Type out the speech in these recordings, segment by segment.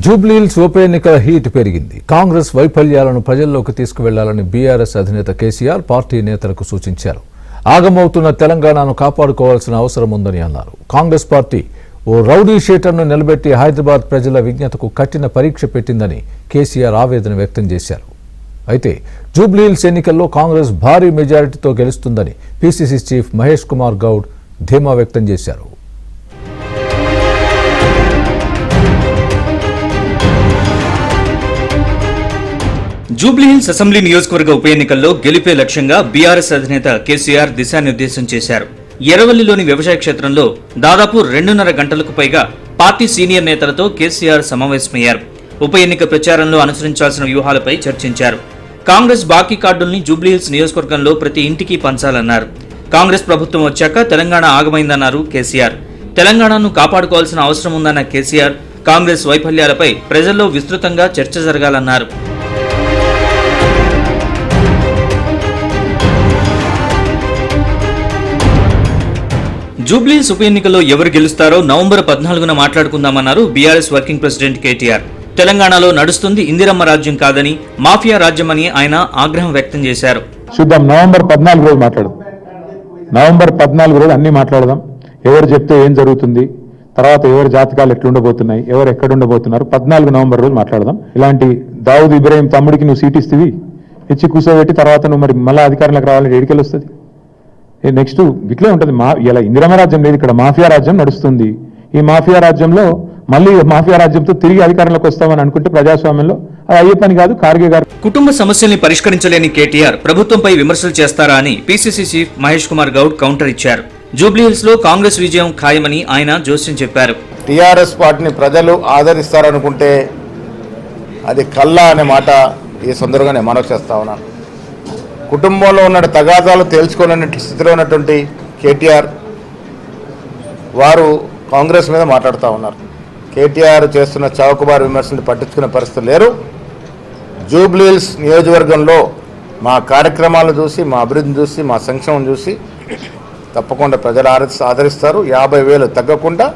జూబ్లీహిల్స్ ఉప ఎన్నికల హీట్ పెరిగింది. కాంగ్రెస్ వైఫల్యాలను ప్రజల్లోకి తీసుకువెళ్లాలని బీఆర్ఎస్ అధినేత కేసీఆర్ పార్టీ నేతలకు సూచించారు. ఆగమవుతున్న తెలంగాణను కాపాడుకోవాల్సిన అవసరం ఉందని అన్నారు. కాంగ్రెస్ పార్టీ ఓ రౌడీ షీటర్ను నిలబెట్టి హైదరాబాద్ ప్రజల విజ్ఞతకు కఠిన పరీక్ష పెట్టిందని కేసీఆర్ ఆవేదన వ్యక్తం చేశారు. అయితే జూబ్లీహిల్స్ ఎన్నికల్లో కాంగ్రెస్ భారీ మెజారిటీతో గెలుస్తుందని పీసీసీ చీఫ్ మహేష్ కుమార్ గౌడ్ ధీమా వ్యక్తం చేశారు. జూబ్లీహిల్స్ అసెంబ్లీ నియోజకవర్గ ఉప ఎన్నికల్లో గెలిపే లక్ష్యంగా బీఆర్ఎస్ అధినేత కేసీఆర్ దిశానిర్దేశం చేశారు. ఎర్రవల్లిలోని వ్యవసాయ క్షేత్రంలో దాదాపు 2.5 గంటలకు పైగా పార్టీ సీనియర్ నేతలతో కేసీఆర్ సమావేశమయ్యారు. ఉప ఎన్నిక ప్రచారంలో అనుసరించాల్సిన వ్యూహాలపై చర్చించారు. కాంగ్రెస్ బాకీ కార్డుల్ని జూబ్లీహిల్స్ నియోజకవర్గంలో ప్రతి ఇంటికి పంచాలన్నారు. కాంగ్రెస్ ప్రభుత్వం వచ్చాక తెలంగాణ ఆగమైందన్నారు కేసీఆర్. తెలంగాణను కాపాడుకోవాల్సిన అవసరం ఉందన్న కేసీఆర్ కాంగ్రెస్ వైఫల్యాలపై ప్రజల్లో విస్తృతంగా చర్చ జరగాలన్నారు. జూబ్లీహిల్స్ ఉప ఎన్నికల్లో ఎవరు గెలుస్తారో నవంబర్ 14న మాట్లాడుకుందామన్నారు బీఆర్ఎస్ వర్కింగ్ ప్రెసిడెంట్ కేటీఆర్. తెలంగాణలో నడుస్తుంది ఇందిరమ్మ రాజ్యం కాదని మాఫియా రాజ్యమని ఆయన ఆగ్రహం వ్యక్తం చేశారు. చూద్దాం, నవంబర్ 14 రోజు మాట్లాడదాం. నవంబర్ 14 రోజు అన్ని మాట్లాడదాం. ఎవరు చెప్తే ఏం జరుగుతుంది, తర్వాత ఎవరి జాతకాలు ఎట్లుండబోతున్నాయి, ఎవరు ఎక్కడ ఉండబోతున్నారు, 14 నవంబర్ రోజు మాట్లాడదాం. ఇలాంటి దావుద్ ఇబ్రాహిం తమ్ముడికి నువ్వు సీట్ ఇస్తేవి ఇచ్చి కూర్చోబెట్టి తర్వాత నువ్వు మరి మళ్ళీ అధికారంలోకి రావాలంటే ఎడికెళ్ళి వస్తుంది. నెక్స్ట్ ఇట్లే ఉంటుంది. ఇలా ఇందిరమ్మ రాజ్యం లేదు, ఇక్కడ మాఫియా రాజ్యం నడుస్తుంది. ఈ మాఫియా రాజ్యంలో మళ్ళీ మాఫియా రాజ్యంతో తిరిగి అధికారంలోకి వస్తామని అనుకుంటే ప్రజాస్వామ్యంలో అది అయ్యే పని కాదు. ఖార్గే గారు కుటుంబ సమస్యల్ని పరిష్కరించలేని కేటీఆర్ ప్రభుత్వంపై విమర్శలు చేస్తారా అని PCC chief Mahesh Kumar Goud counter ఇచ్చారు. జూబ్లీహిల్స్ లో కాంగ్రెస్ విజయం ఖాయమని ఆయన జోస్యం చెప్పారు. టీఆర్ఎస్ పార్టీని ప్రజలు ఆదరిస్తారనుకుంటే అది కల్లా అనే మాట ఈ సందర్భంగా మనవి చేస్తా ఉన్నాను. కుటుంబంలో ఉన్న తగాదాలు తేల్చుకోలేని స్థితిలో ఉన్నటువంటి కేటీఆర్ వారు కాంగ్రెస్ మీద మాట్లాడుతూ ఉన్నారు. కేటీఆర్ చేస్తున్న చౌకబారు విమర్శలు పట్టించుకునే పరిస్థితి లేరు. జూబ్లీహిల్స్ నియోజకవర్గంలో మా కార్యక్రమాలను చూసి, మా అభివృద్ధిని చూసి, మా సంక్షేమం చూసి తప్పకుండా ప్రజలు ఆదరిస్తారు. 50,000 తగ్గకుండా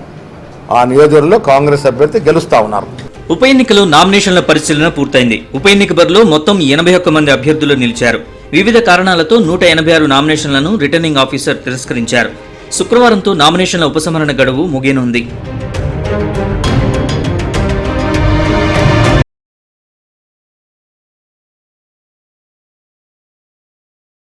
ఆ నియోజకవర్గంలో కాంగ్రెస్ అభ్యర్థి గెలుస్తూ ఉన్నారు. ఉప ఎన్నికలో నామినేషన్ల పరిశీలన పూర్తయింది. ఉప ఎన్నిక బరిలో మొత్తం 81 మంది అభ్యర్థులు నిలిచారు. వివిధ కారణాలతో 186 నామినేషన్లను రిటర్నింగ్ ఆఫీసర్ తిరస్కరించారు. శుక్రవారంతో నామినేషన్ల ఉపసంహరణ గడువు ముగియనుంది.